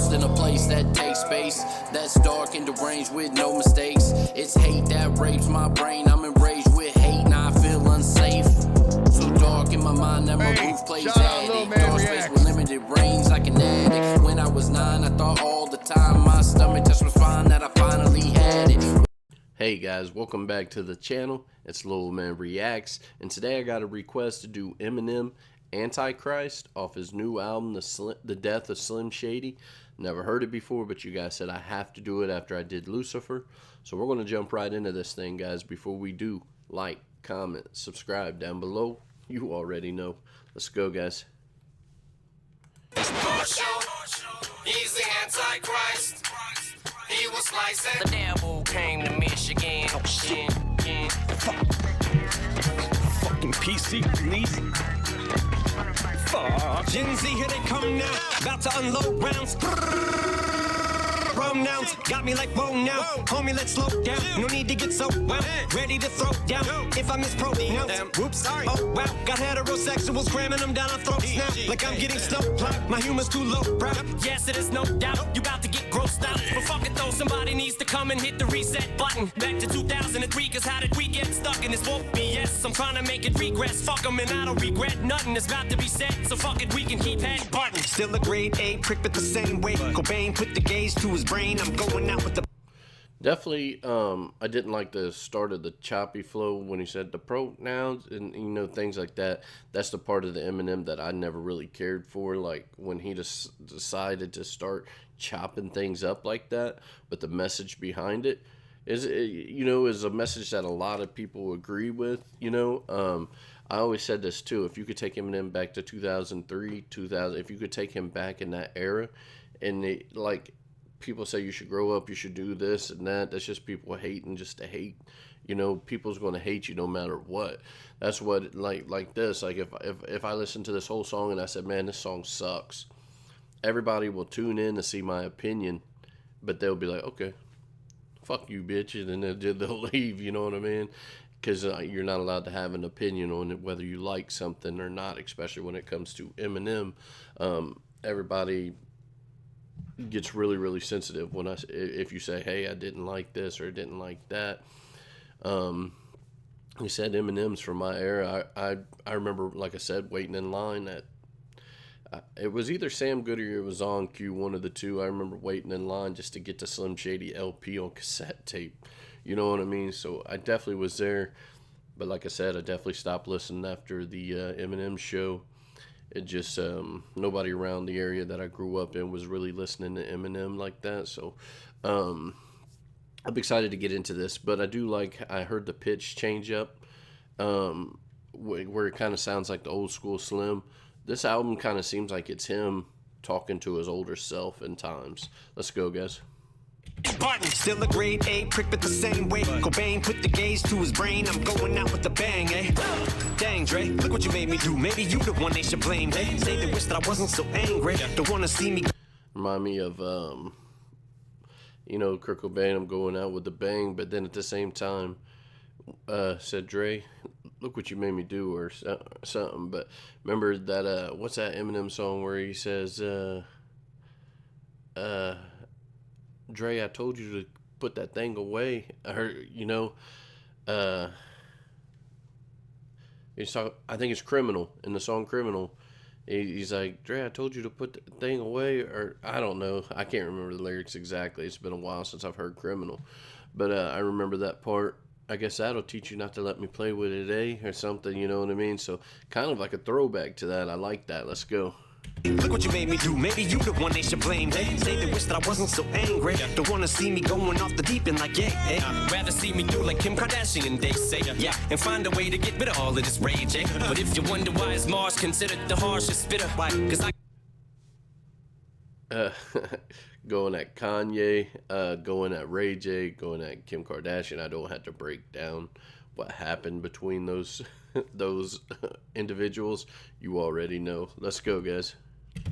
lost in a place that takes space, that's dark and deranged with no mistakes. It's hate that rapes my brain. I'm enraged with hate, now I feel unsafe. So dark in my mind that my roof plays addict. Dark space with limited range like an addict. When I was 9, I thought all the time my stomach touched my spine that I finally had it. Hey guys, welcome back to the channel. It's Lil Man Reacts, and today I got a request to do Eminem Antichrist off his new album, The Death of Slim Shady. Never heard it before, but you guys said I have to do it after I did Lucifer. So we're going to jump right into this thing, guys. Before we do, like, comment, subscribe down below. You already know. Let's go, guys. He's the Antichrist. He was licensed. The devil came to Michigan. Oh shit. Fucking PC, please. Fuck. Gen Z, here they come now. About to unload rounds. Pronouns got me like, whoa now. Homie, let's slow down. No need to get so wound. Ready to throw down. If I mispronounce, whoops, sorry. Oh wow, got heterosexuals cramming them down our throats now. Like I'm getting snowplow. My humor's too low, bro. Yes, it is no doubt. You about to get grossed out. But fuck it though, somebody needs to come and hit the reset button. Back to 2003, cause how did we get stuck in this woke BS? I'm trying to make it regress. Fuck them and I don't regret nothing. It's about to be said. So fuck it, we can keep head button. Still a grade A prick, but the same way. Cobain put the gauge to his brain. I'm going out with the. Definitely, I didn't like the start of the choppy flow when he said the pronouns and, you know, things like that. That's the part of the Eminem that I never really cared for, like when he just decided to start chopping things up like that. But the message behind it is, you know, is a message that a lot of people agree with, you know. I always said this too, if you could take Eminem back to 2003, 2000, if you could take him back in that era, and like, people say you should grow up, you should do this and that. That's just people hating just to hate. You know, people's going to hate you no matter what. That's what, like this. Like if I listen to this whole song and I said, man, this song sucks, everybody will tune in to see my opinion, but they'll be like, okay, fuck you, bitch, and then they'll leave. You know what I mean? Because you're not allowed to have an opinion on it, whether you like something or not, especially when it comes to Eminem. Everybody gets really sensitive when if you say, hey, I didn't like this or didn't like that. He said Eminem's from my era. I remember, like I said, waiting in line at it was either Sam Goody or it was On Cue, one of the two. I remember waiting in line just to get the Slim Shady LP on cassette tape. You know what I mean? So I definitely was there, but like I said, I definitely stopped listening after the Eminem show. It just, nobody around the area that I grew up in was really listening to Eminem like that. So, I'm excited to get into this, but I heard the pitch change up, where it kind of sounds like the old school Slim. This album kind of seems like it's him talking to his older self in times. Let's go, guys. Button. Still a grade A prick, but the same way. Cobain put the gauge to his brain. I'm going out with a bang, eh? Dang, Dre, look what you made me do. Maybe you the one they should blame, eh? Say they wish that I wasn't so angry. Don't wanna see me. Remind me of, you know, Kurt Cobain, I'm going out with a bang, but then at the same time, said Dre, look what you made me do, or something. But remember that, what's that Eminem song where he says, Dre, I told you to put that thing away. I heard, you know, he's talking, I think it's Criminal, in the song Criminal. He's like, Dre, I told you to put the thing away, or I don't know. I can't remember the lyrics exactly. It's been a while since I've heard Criminal. But I remember that part. I guess that'll teach you not to let me play with it, eh? Or something, you know what I mean? So kind of like a throwback to that. I like that. Let's go. Look what you made me do. Maybe you the one they should blame. Hey, say they wish that I wasn't so angry. Don't wanna see me going off the deep end like, yeah, hey. Rather see me do like Kim Kardashian, they say. Yeah, and find a way to get rid of all of this rage, eh? But if you wonder why is Mars considered the harshest spitter, why? Cause Going at Kanye, going at Ray J, going at Kim Kardashian. I don't have to break down what happened between those individuals. You already know. Let's go, guys.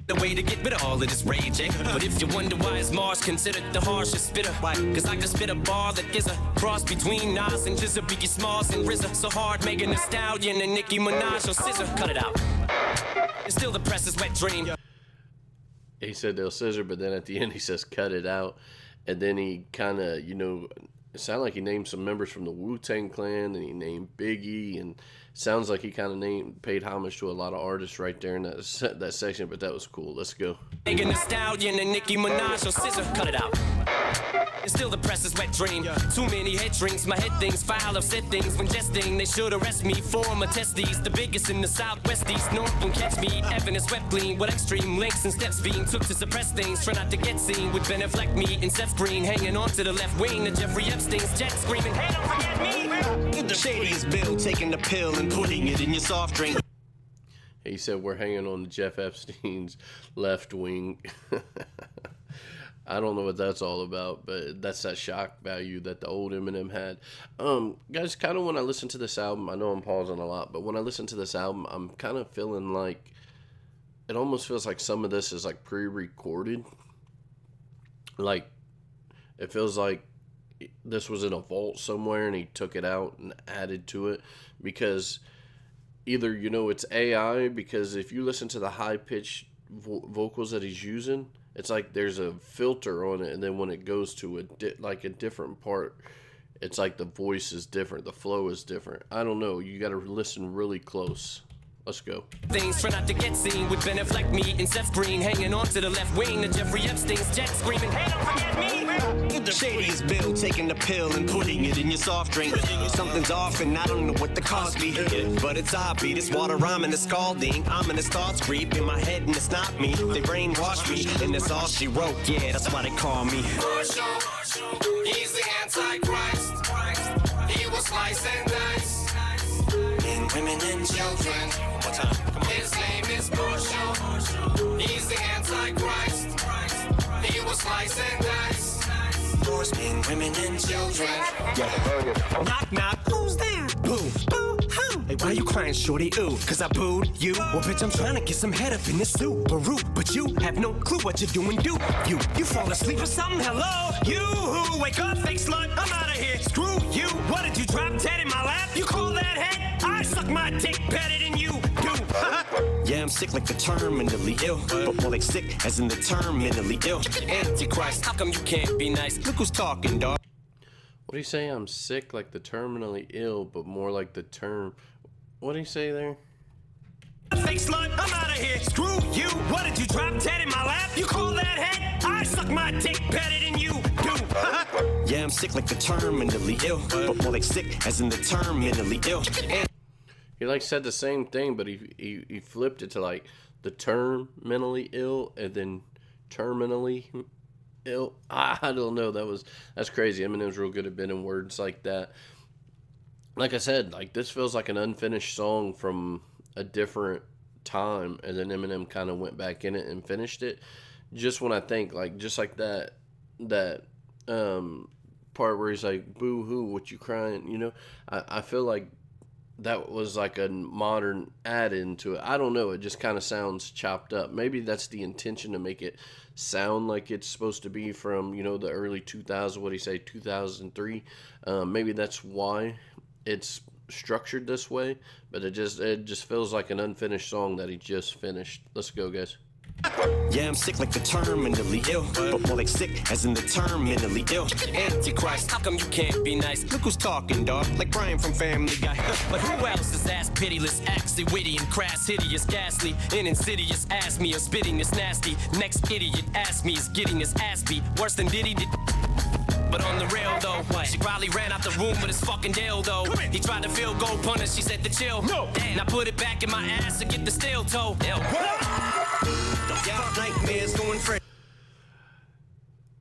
The way to get rid of all of this rage, eh? But if you wonder why is Mars considered the harshest spitter, why? Cause I just spit a bar that is a cross between Nas and Jizza, Biggie Smalls and RZA. So hard, Megan Thee Stallion and Nicki Minaj or Scissor. Cut it out. It's still the press's wet dream. he said they'll scissor, but then at the end he says cut it out. And then he kind of, it sounded like he named some members from the Wu-Tang Clan, and he named Biggie, and sounds like he kind of paid homage to a lot of artists right there in that section, but that was cool. Let's go. Megan Thee Stallion and Nicki Minaj or scissor, cut it out. And still the press is wet dream. Too many head drinks, my head things, foul of said things. When jesting, they should arrest me for my testes. The biggest in the southwest, east, north won't catch me. Evidence swept clean with extreme links and steps being took to suppress things. Try not to get seen with Ben Affleck, me and Seth Green hanging on to the left wing. The Jeffrey Epstein's jet screaming, hey, don't forget me. The shadiest bill, taking the pill and putting it in your soft drink. He said we're hanging on to Jeff Epstein's left wing. I don't know what that's all about, but that's that shock value that the old Eminem had. Guys, kind of when I listen to this album, I know I'm pausing a lot, but when I listen to this album, I'm kind of feeling like, it almost feels like some of this is like pre-recorded. Like, it feels like this was in a vault somewhere and he took it out and added to it, because either, it's AI, because if you listen to the high-pitched vocals that he's using, it's like there's a filter on it, and then when it goes to a different part, it's like the voice is different, the flow is different. I don't know. You got to listen really close. Let's go. Things try not to get seen with Ben Affleck, me and Seth Green hanging on to the left wing. The Jeffrey Epstein's jet screaming, hey, don't forget me. The shadiest bill, taking the pill and putting it in your soft drink. Something's off and I don't know what the cause be. But it's obvious, this water rhyming is scalding. Ominous thoughts creep in my head and it's not me. They brainwash me and that's all she wrote. Yeah, that's why they call me. He's the Antichrist. He was sliced and diced. Men, women, and children. One time. His name is Marshall. He's the Antichrist. He was sliced and diced. Men, women, and children. Knock, knock, who's there? Boo, boo, hoo. Hey, why you crying, shorty? Ooh, cause I booed you. Well, bitch, I'm trying to get some head up in this Subaru, but you have no clue what you're doing, do you? You fall asleep or something? Hello? You who wake up, fake slut, I'm out of here. Screw you. What did you drop dead in my lap? You call that head? I suck my dick better than you do. Yeah, I'm sick like the terminally ill, but more like sick as in the terminally ill. Antichrist, how come you can't be nice? Look who's talking, dog. What do you say? I'm sick like the terminally ill, but more like the term. What do you say there? Fake slut, I'm out of here. Screw you. What did you drop dead in my lap? You call that head? I suck my dick better than you do. Yeah, I'm sick like the terminally ill, but more like sick as in the terminally ill. He said the same thing, but he flipped it to like the term mentally ill and then terminally ill. I don't know. That's crazy. Eminem's real good at bending words like that. Like I said, like this feels like an unfinished song from a different time, and then Eminem kind of went back in it and finished it. Just when I think just like that part where he's like, boo hoo, what you crying, I feel like that was like a modern add-in to it. I don't know. It just kind of sounds chopped up. Maybe that's the intention, to make it sound like it's supposed to be from, the early 2000s. What do you say, 2003? Maybe that's why it's structured this way. But it just feels like an unfinished song that he just finished. Let's go, guys. Yeah, I'm sick like the terminally ill, but more like sick as in the terminally ill. Antichrist, how come you can't be nice? Look who's talking, dog, like Brian from Family Guy. But who else is ass pitiless, actually witty and crass, hideous, ghastly, and insidious? Ask me, or spitting is nasty. Next idiot ask me is getting his ass beat worse than Diddy did. But on the real though, she probably ran out the room with his fucking dildo. He tried to field goal punter, she said to chill. No. Damn, I put it back in my ass to get the steel toe. Nightmares going free.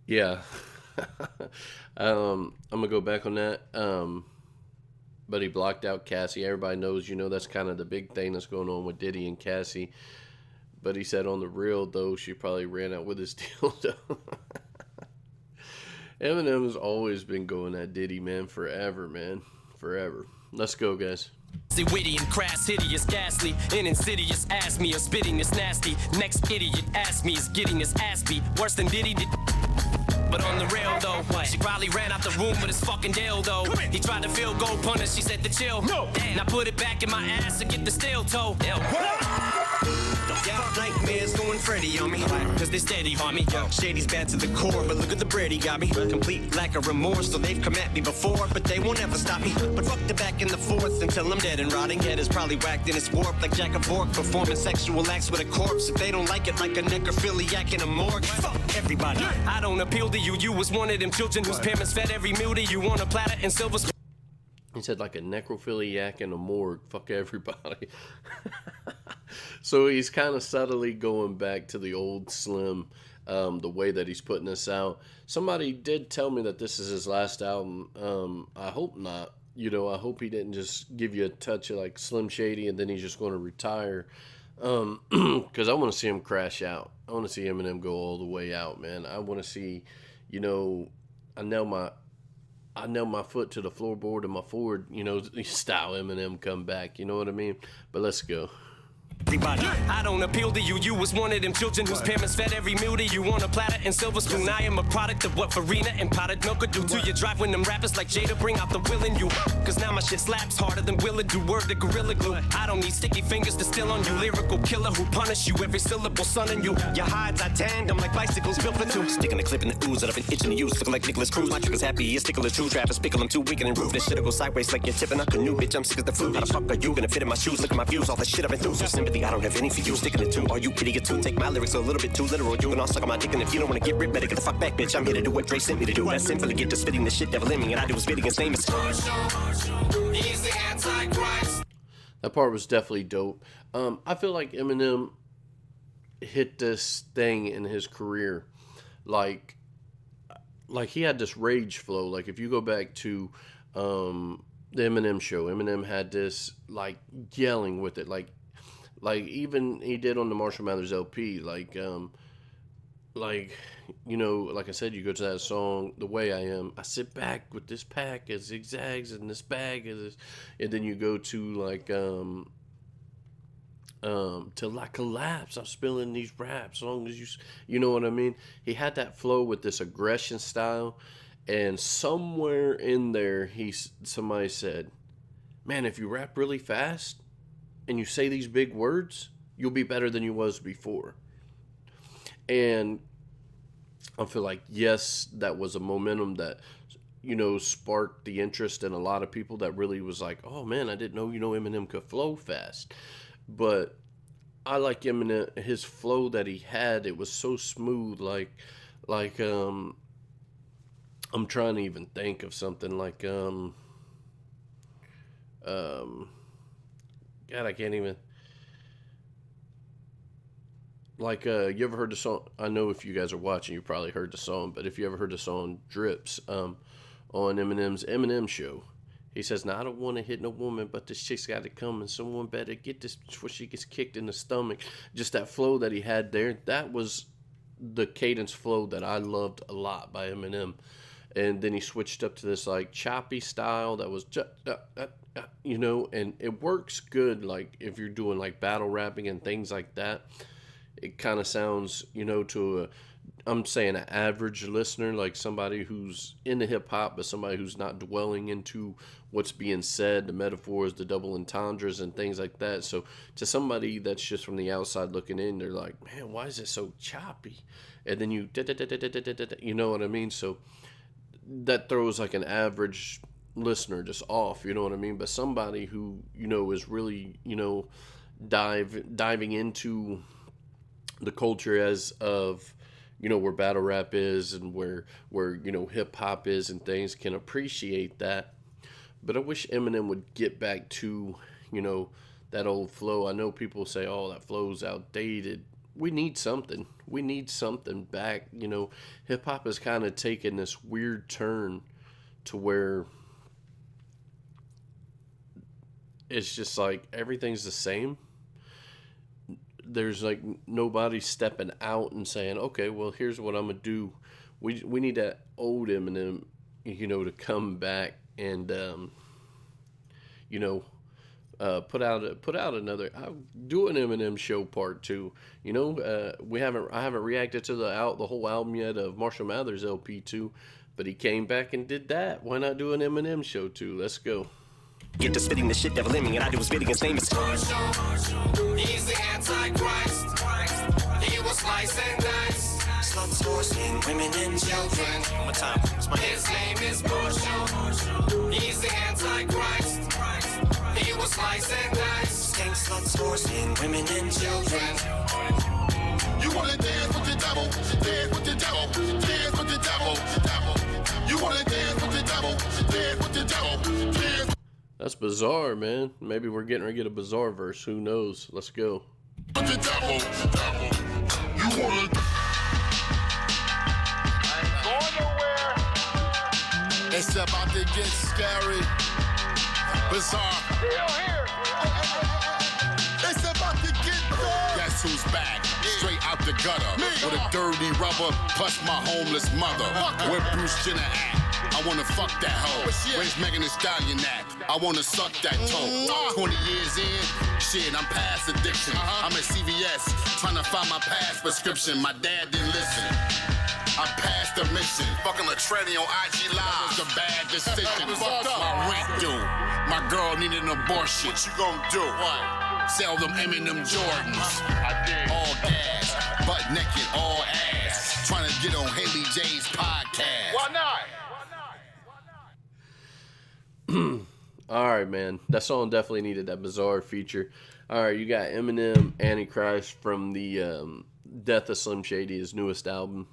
Yeah. I'm gonna go back on that. But he blocked out Cassie. Everybody knows, that's kind of the big thing that's going on with Diddy and Cassie. But he said on the real though, she probably ran out with his dildo. Eminem has always been going at Diddy, man. Forever. Let's go, guys. See, witty and crass, hideous, ghastly, and insidious. Ask me, or spitting is nasty. Next idiot ask me is getting his ass beat worse than Diddy did. But on the real though, she probably ran out the room with his fucking dildo. He tried to field goal punter, she said to chill. No. Damn, I put it back in my ass to get the steel toe. Nightmares going Freddy on me, cause they steady on me. Shady's bad to the core, but look at the bread he got me. Complete lack of remorse, so they've come at me before, but they won't ever stop me. But fuck the back and the forth until I'm dead and rotting. Head is probably whacked in its warp like Jack of Bork, performing sexual acts with a corpse. If they don't like it, like a necrophiliac in a morgue, fuck everybody. I don't appeal to you. You was one of them children whose parents fed every meal to you on a platter and silver spoon. He said like a necrophiliac in a morgue. Fuck everybody. So he's kind of subtly going back to the old Slim, the way that he's putting this out. Somebody did tell me that this is his last album. I hope not. You know, I hope he didn't just give you a touch of like Slim Shady and then he's just going to retire. Because I want to see him crash out. I want to see Eminem go all the way out, man. I want to see, you know, I nail my foot to the floorboard of my Ford, you know, style Eminem come back. You know what I mean? But let's go. Everybody. I don't appeal to you. You was one of them children whose parents fed every meal to you on a platter and silver spoon. I am a product of what Farina and potted milk could do to your drive when them rappers like Jada bring out the will in you. Cause now my shit slaps harder than Willa do. Word to Gorilla Glue. I don't need sticky fingers to steal on you. Lyrical killer who punish you. Every syllable son in you. Your hides are tanned. I'm like bicycles built for two. Sticking the clip in the ooze that I've been itching to use. Looking like Nicholas Cruz. My trigger's happy. He's ticklish true. Trappers pickle him too weak and roof. This shit'll go sideways like you're tipping up a new bitch. I'm sick of the food. How the fuck are you gonna fit in my shoes? Look at my views. All the shit I've been through. So sympathy, I don't have any for you. Sticking it too. Are you idiot too? Take my lyrics a little bit too literal. You can all suck on my dick, and if you don't wanna get ripped, better get the fuck back, bitch. I'm here to do what Dre sent me to do. That's simply get to spitting the shit devil in me, and I do was spitting his name is. He's the Antichrist. That part was definitely dope. I feel like Eminem hit this thing in his career, like he had this rage flow. Like if you go back to the Eminem show, Eminem had this like yelling with it, like even he did on the Marshall Mathers LP, like you know, like I said, you go to that song, The Way I Am, I sit back with this pack of zigzags and this bag of this, and then you go to like till I collapse, I'm spilling these raps, as long as you know what I mean. He had that flow with this aggression style, and somewhere in there somebody said, man, if you rap really fast and you say these big words, you'll be better than you was before. And I feel like, yes, that was a momentum that, you know, sparked the interest in a lot of people that really was like, oh man, I didn't know, you know, Eminem could flow fast. But I like Eminem, his flow that he had, it was so smooth, like I'm trying to even think of something like God, I can't even. Like, you ever heard the song? I know if you guys are watching, you probably heard the song. But if you ever heard the song "Drips" on Eminem's Eminem show, he says, "Now I don't want to hit no woman, but this chick's got to come, and someone better get this before she gets kicked in the stomach." Just that flow that he had there, that was the cadence flow that I loved a lot by Eminem. And then he switched up to this like choppy style that was you know, and it works good like if you're doing like battle rapping and things like that. It kind of sounds, you know, to I'm saying an average listener, like somebody who's into hip hop but somebody who's not dwelling into what's being said, the metaphors, the double entendres and things like that. So to somebody that's just from the outside looking in, they're like, man, why is it so choppy? And then you you know what I mean? So that throws like an average listener just off, you know what I mean? But somebody who, you know, is really, you know, diving into the culture as of, you know, where battle rap is and where you know, hip hop is and things, can appreciate that. But I wish Eminem would get back to, you know, that old flow. I know people say, oh, that flow's outdated. We need something. We need something back. You know, hip hop has kind of taken this weird turn to where it's just like everything's the same. There's like nobody stepping out and saying, okay, well, here's what I'm gonna do. We need that old Eminem, you know, to come back and you know, put out another. I'll do an Eminem show part 2. You know, I haven't reacted to the whole album yet of Marshall Mathers LP 2, but he came back and did that. Why not do an Eminem show 2? Let's go. Get to spitting the shit devil in me, and I do was spitting his name is. He's the Antichrist. sluts, whores, and women and children. One more time. His name is Marshall. He's the Antichrist. He will slice and dice. Skank, sluts, whores, and women and children. You wanna dance with the devil? Dance with the devil. Dance with the devil. You wanna dance with the devil? Dance with the devil. Dance. That's bizarre, man. Maybe we're getting ready to get a bizarre verse. Who knows? Let's go. With the devil. You wanna. I ain't going nowhere. It's about to get scary. Bizarre. Still here. It's about to get dark. Guess who's back? Straight out the gutter. With a dirty rubber, plus my homeless mother. Where Bruce Jenner at? I wanna fuck that hoe. Where's Megan Thee Stallion at? I wanna suck that toe. 20 years in, shit, I'm past addiction. I'm at CVS, trying to find my past prescription. My dad didn't listen. I passed the mission. Fucking a tranny on IG Live. It was a bad decision. Fucked up. My rent due. My girl needed an abortion. What you gonna do? What? Sell them Eminem Jordans. I did. All gas, butt naked, all ass. Trying to get on Haley J's podcast. Why not? All right, man. That song definitely needed that bizarre feature. All right, you got Eminem, Antichrist from the Death of Slim Shady, his newest album.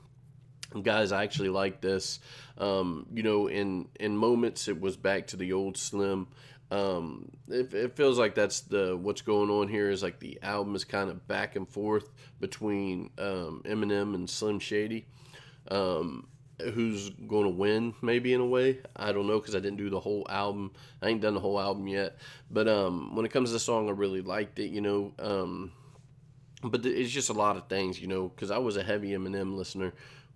Guys, I actually like this. You know, in moments it was back to the old Slim. It feels like that's what's going on here is like the album is kind of back and forth between Eminem and Slim Shady. Who's going to win, maybe, in a way. I don't know, because I didn't do the whole album. I ain't done the whole album yet. But when it comes to the song, I really liked it, you know. But it's just a lot of things, you know, because I was a heavy Eminem listener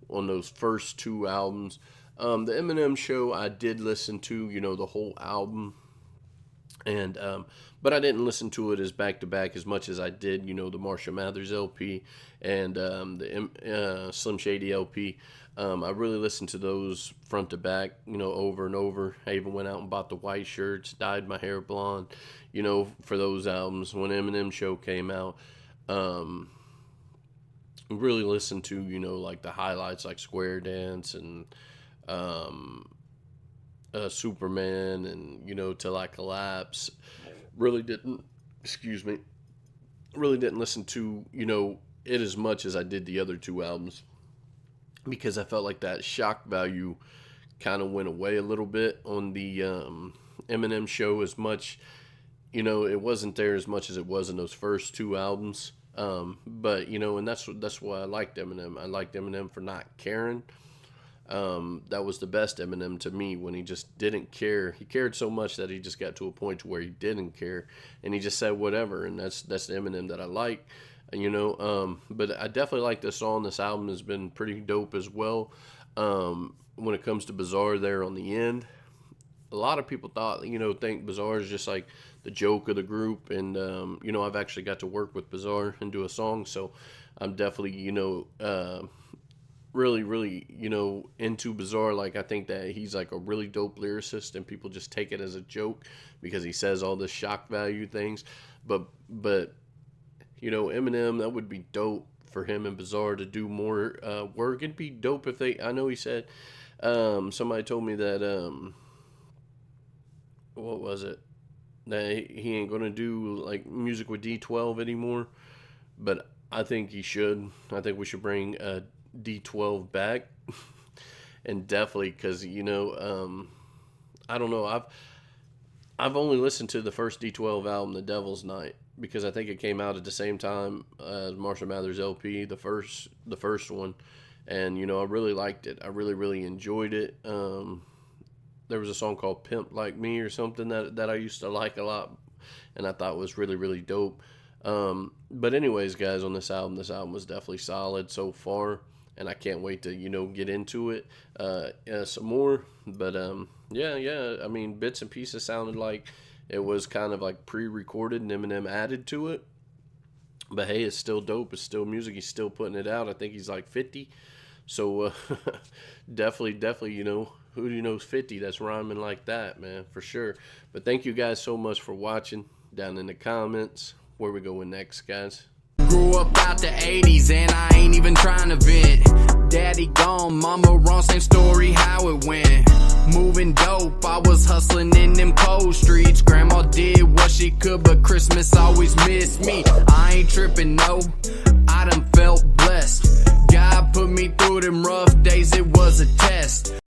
on those first two albums. The Eminem Show, I did listen to, you know, the whole album. And but I didn't listen to it as back-to-back as much as I did, you know, the Marshall Mathers LP and the Slim Shady LP. I really listened to those front to back, you know, over and over. I even went out and bought the white shirts, dyed my hair blonde, you know, for those albums. When Eminem Show came out, really listened to, you know, like the highlights like Square Dance and Superman and, you know, Till I Collapse. Really didn't listen to, you know, it as much as I did the other two albums, because I felt like that shock value kind of went away a little bit on the Eminem Show as much. You know, it wasn't there as much as it was in those first two albums. But, you know, and that's why I liked Eminem. I liked Eminem for not caring. That was the best Eminem to me, when he just didn't care. He cared so much that he just got to a point to where he didn't care, and he just said whatever, and that's the Eminem that I like. You know, but I definitely like this song. This album has been pretty dope as well. When it comes to Bizarre there on the end, a lot of people think Bizarre is just like the joke of the group. And, you know, I've actually got to work with Bizarre and do a song. So I'm definitely, you know, really, really, you know, into Bizarre. Like, I think that he's like a really dope lyricist, and people just take it as a joke because he says all this shock value things. But, you know, Eminem, that would be dope for him and Bizarre to do more work. It'd be dope if I know he said, somebody told me that, what was it? That he ain't going to do, like, music with D12 anymore. But I think he should. I think we should bring D12 back. And definitely, because, you know, I don't know. I've only listened to the first D12 album, The Devil's Night, because I think it came out at the same time as Marshall Mathers LP, the first one. And, you know, I really liked it. I really, really enjoyed it. There was a song called Pimp Like Me or something that I used to like a lot, and I thought was really, really dope. But anyways, guys, on this album was definitely solid so far, and I can't wait to, you know, get into it some more. But yeah, I mean, bits and pieces sounded like it was kind of like pre-recorded and Eminem added to it. But hey, it's still dope. It's still music. He's still putting it out. I think he's like 50. So definitely, you know, who do you know is 50 that's rhyming like that, man, for sure. But thank you guys so much for watching. Down in the comments, where we going next, guys? Grew up out the 80s and I ain't even trying to vent. Daddy gone, mama wrong, same story how it went. Moving dope, I was hustling in them cold streets. Grandma did what she could, but Christmas always missed me. I ain't tripping, no, I done